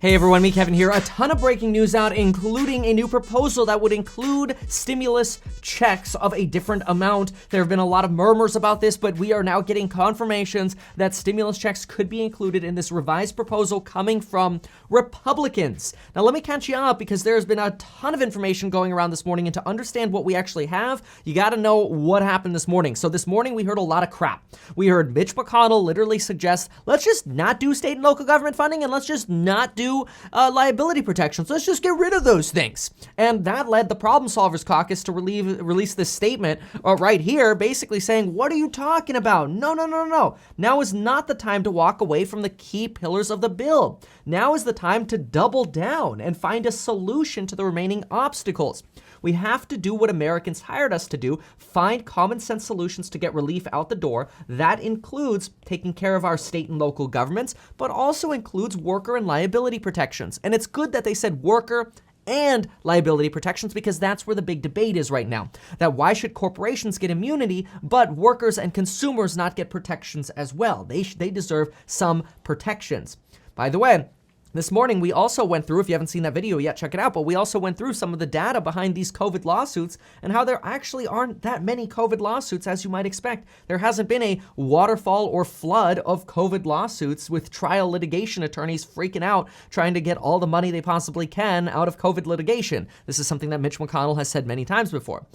Hey everyone, me Kevin here. A ton of breaking news out, including a new proposal that would include stimulus checks of a different amount. There have been a lot of murmurs about this, but we are now getting confirmations that stimulus checks could be included in this revised proposal coming from Republicans. Now let me catch you up because there's been a ton of information going around this morning, and to understand what we actually have, you gotta know what happened this morning. So this morning we heard a lot of crap. We heard Mitch McConnell literally suggest, let's just not do state and local government funding and let's just not do liability protections. Let's just get rid of those things. And that led the Problem Solvers Caucus to release this statement right here, basically saying, what are you talking about? No. Now is not the time to walk away from the key pillars of the bill. Now is the time to double down and find a solution to the remaining obstacles. We have to do what Americans hired us to do, find common sense solutions to get relief out the door. That includes taking care of our state and local governments, but also includes worker and liability protections. And it's good that they said worker and liability protections, because that's where the big debate is right now. That why should corporations get immunity, but workers and consumers not get protections as well? They deserve some protections. By the way, this morning, we also went through, if you haven't seen that video yet, check it out, but we also went through some of the data behind these COVID lawsuits and how there actually aren't that many COVID lawsuits as you might expect. There hasn't been a waterfall or flood of COVID lawsuits with trial litigation attorneys freaking out, trying to get all the money they possibly can out of COVID litigation. This is something that Mitch McConnell has said many times before.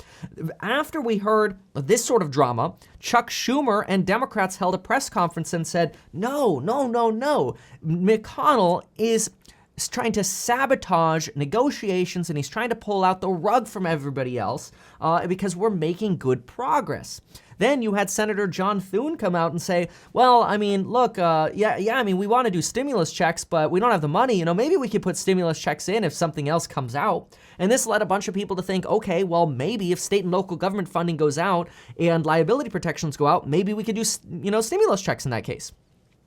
After we heard this sort of drama, Chuck Schumer and Democrats held a press conference and said, no. McConnell is trying to sabotage negotiations, and he's trying to pull out the rug from everybody else because we're making good progress. Then you had Senator John Thune come out and say, well, I mean, look, we want to do stimulus checks, but we don't have the money. Maybe we could put stimulus checks in if something else comes out. And this led a bunch of people to think, okay, well, maybe if state and local government funding goes out and liability protections go out, maybe we could do, stimulus checks in that case.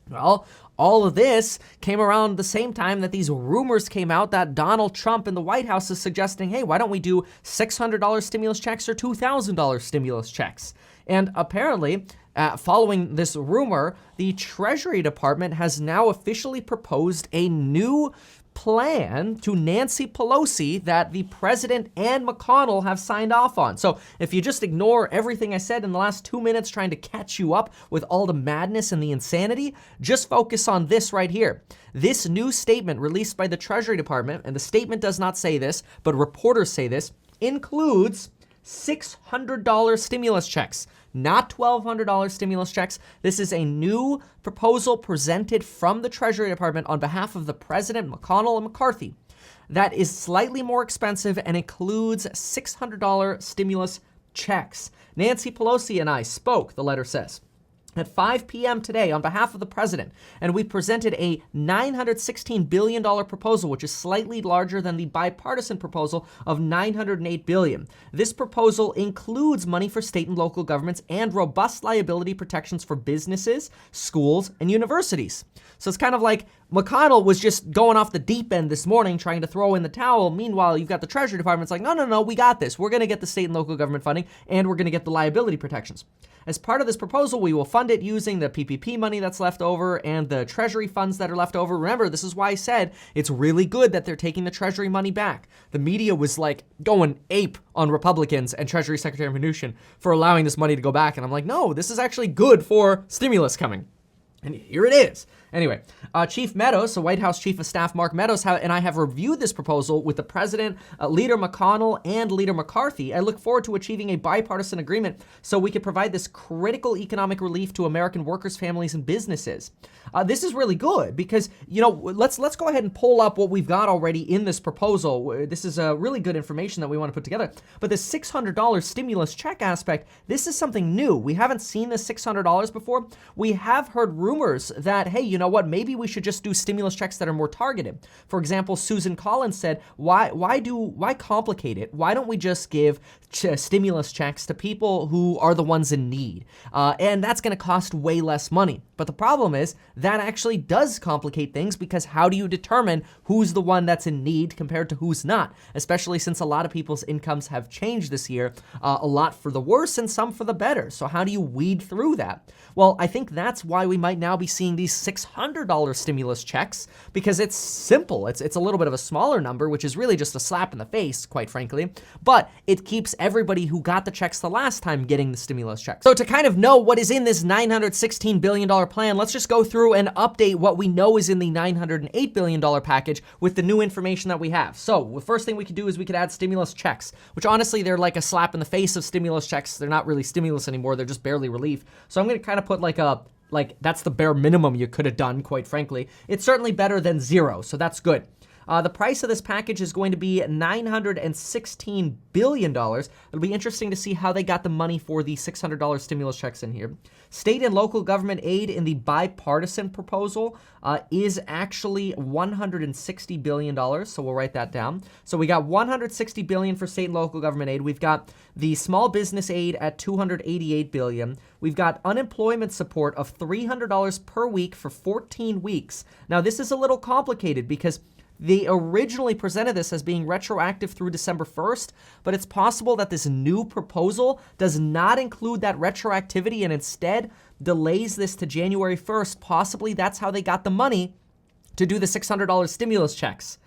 Well, all of this came around the same time that these rumors came out that Donald Trump in the White House is suggesting, hey, why don't we do $600 stimulus checks or $2,000 stimulus checks? And apparently, following this rumor, the Treasury Department has now officially proposed a new plan to Nancy Pelosi that the president and McConnell have signed off on. So if you just ignore everything I said in the last 2 minutes trying to catch you up with all the madness and the insanity, just focus on this right here. This new statement released by the Treasury Department, and the statement does not say this, but reporters say this, includes $600 stimulus checks, not $1,200 stimulus checks. This is a new proposal presented from the Treasury Department on behalf of the President, McConnell and McCarthy, that is slightly more expensive and includes $600 stimulus checks. Nancy Pelosi and I spoke, the letter says, at 5 p.m. today on behalf of the president, and we presented a $916 billion proposal, which is slightly larger than the bipartisan proposal of $908 billion. This proposal includes money for state and local governments and robust liability protections for businesses, schools, and universities. So it's kind of like McConnell was just going off the deep end this morning trying to throw in the towel. Meanwhile, you've got the Treasury Department. It's like, no, we got this. We're going to get the state and local government funding, and we're going to get the liability protections. As part of this proposal, we will fund it using the PPP money that's left over and the Treasury funds that are left over. Remember, this is why I said it's really good that they're taking the Treasury money back. The media was like going ape on Republicans and Treasury Secretary Mnuchin for allowing this money to go back. And I'm like, no, this is actually good for stimulus coming. And here it is. Anyway, Chief Meadows, the White House Chief of Staff Mark Meadows, and I have reviewed this proposal with the President, Leader McConnell, and Leader McCarthy. I look forward to achieving a bipartisan agreement so we can provide this critical economic relief to American workers, families, and businesses. This is really good because, let's go ahead and pull up what we've got already in this proposal. This is really good information that we want to put together. But the $600 stimulus check aspect, this is something new. We haven't seen this $600 before. We have heard rumors that, hey, you know what, maybe we should just do stimulus checks that are more targeted. For example, Susan Collins said, why complicate it? Why don't we just give stimulus checks to people who are the ones in need? And that's going to cost way less money. But the problem is that actually does complicate things, because how do you determine who's the one that's in need compared to who's not? Especially since a lot of people's incomes have changed this year, a lot for the worse and some for the better. So how do you weed through that? Well, I think that's why we might now be seeing these $600 $600 stimulus checks because it's simple. It's a little bit of a smaller number, which is really just a slap in the face, quite frankly, but it keeps everybody who got the checks the last time getting the stimulus checks. So to kind of know what is in this $916 billion plan, let's just go through and update what we know is in the $908 billion package with the new information that we have. So the first thing we could do is we could add stimulus checks, which honestly, they're like a slap in the face of stimulus checks. They're not really stimulus anymore. They're just barely relief. So I'm going to kind of put like that's the bare minimum you could have done, quite frankly. It's certainly better than zero, so that's good. The price of this package is going to be $916 billion. It'll be interesting to see how they got the money for the $600 stimulus checks in here. State and local government aid in the bipartisan proposal is actually $160 billion, so we'll write that down. So we got $160 billion for state and local government aid. We've got the small business aid at $288 billion. We've got unemployment support of $300 per week for 14 weeks. Now, this is a little complicated because they originally presented this as being retroactive through December 1st, but it's possible that this new proposal does not include that retroactivity and instead delays this to January 1st. Possibly that's how they got the money to do the $600 stimulus checks.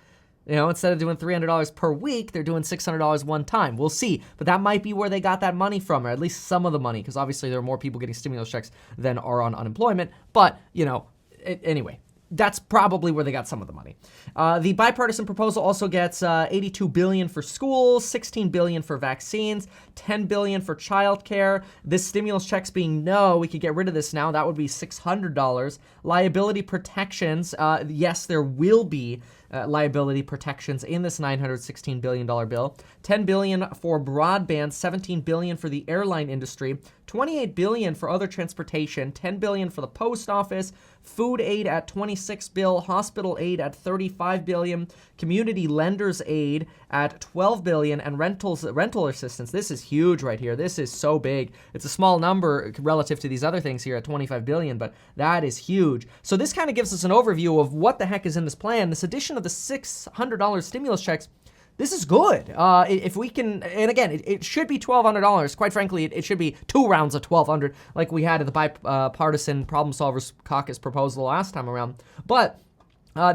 You know, instead of doing $300 per week, they're doing $600 one time. We'll see, but that might be where they got that money from, or at least some of the money, because obviously there are more people getting stimulus checks than are on unemployment. But, you know, anyway. That's probably where they got some of the money. The bipartisan proposal also gets $82 billion for schools, $16 billion for vaccines, $10 billion for childcare. This stimulus checks being we could get rid of this now. That would be $600. Liability protections. Yes, there will be liability protections in this $916 billion bill. $10 billion for broadband, $17 billion for the airline industry, $28 billion for other transportation, $10 billion for the post office, food aid at $26 billion, hospital aid at $35 billion, community lenders aid at $12 billion, and rental assistance. This is huge right here. This is so big. It's a small number relative to these other things here at $25 billion, but that is huge. So this kind of gives us an overview of what the heck is in this plan. This addition of the $600 stimulus checks, this is good. If we can, and again, it should be $1,200. Quite frankly, it should be 2 rounds of $1,200 like we had at the bipartisan problem solvers caucus proposal last time around. But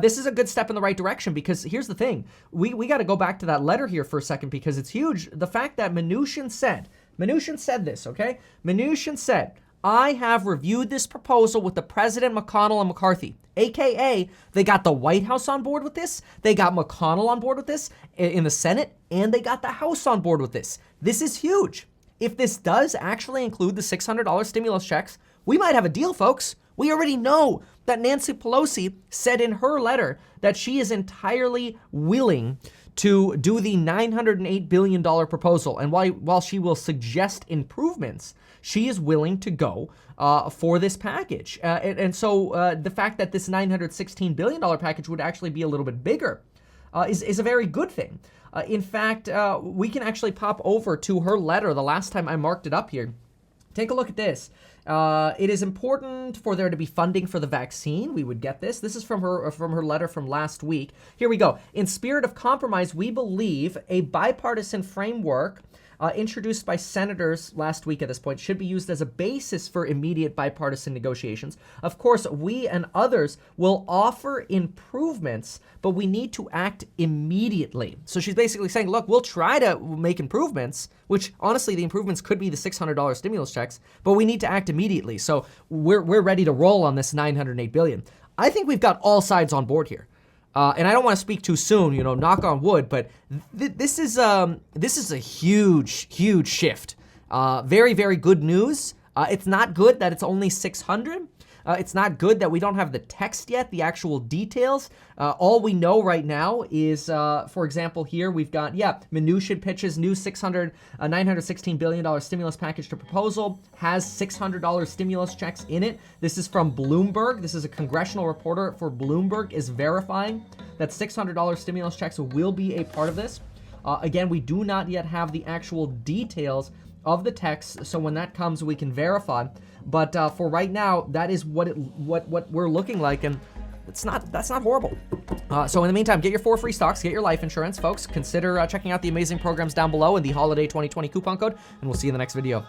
this is a good step in the right direction because here's the thing. We got to go back to that letter here for a second because it's huge. The fact that Manchin said this, okay? Manchin said, I have reviewed this proposal with the President McConnell and McCarthy, AKA they got the White House on board with this, they got McConnell on board with this in the Senate, and they got the House on board with this. This is huge. If this does actually include the $600 stimulus checks, we might have a deal, folks. We already know that Nancy Pelosi said in her letter that she is entirely willing to do the $908 billion proposal. And while she will suggest improvements, she is willing to go for this package. And so the fact that this $916 billion package would actually be a little bit bigger is a very good thing. In fact, we can actually pop over to her letter the last time I marked it up here. Take a look at this. It is important for there to be funding for the vaccine. We would get this. This is from her letter from last week. Here we go. In spirit of compromise, we believe a bipartisan framework introduced by senators last week at this point should be used as a basis for immediate bipartisan negotiations. Of course, we and others will offer improvements, but we need to act immediately. So she's basically saying, look, we'll try to make improvements, which honestly, the improvements could be the $600 stimulus checks, but we need to act immediately. So we're ready to roll on this $908 billion. I think we've got all sides on board here. And I don't want to speak too soon, knock on wood, but this is a huge shift. Very, very good news. It's not good that it's only 600. It's not good that we don't have the text yet, the actual details. All we know right now is, for example, here we've got, Manchin pitches new $916 billion stimulus package to proposal, has $600 stimulus checks in it. This is from Bloomberg. This is a congressional reporter for Bloomberg is verifying that $600 stimulus checks will be a part of this. Again, we do not yet have the actual details of the text, so when that comes, we can verify. But for right now, that is what we're looking like, and that's not horrible. So in the meantime, get your 4 free stocks, get your life insurance, folks. Consider checking out the amazing programs down below in the Holiday 2020 coupon code, and we'll see you in the next video.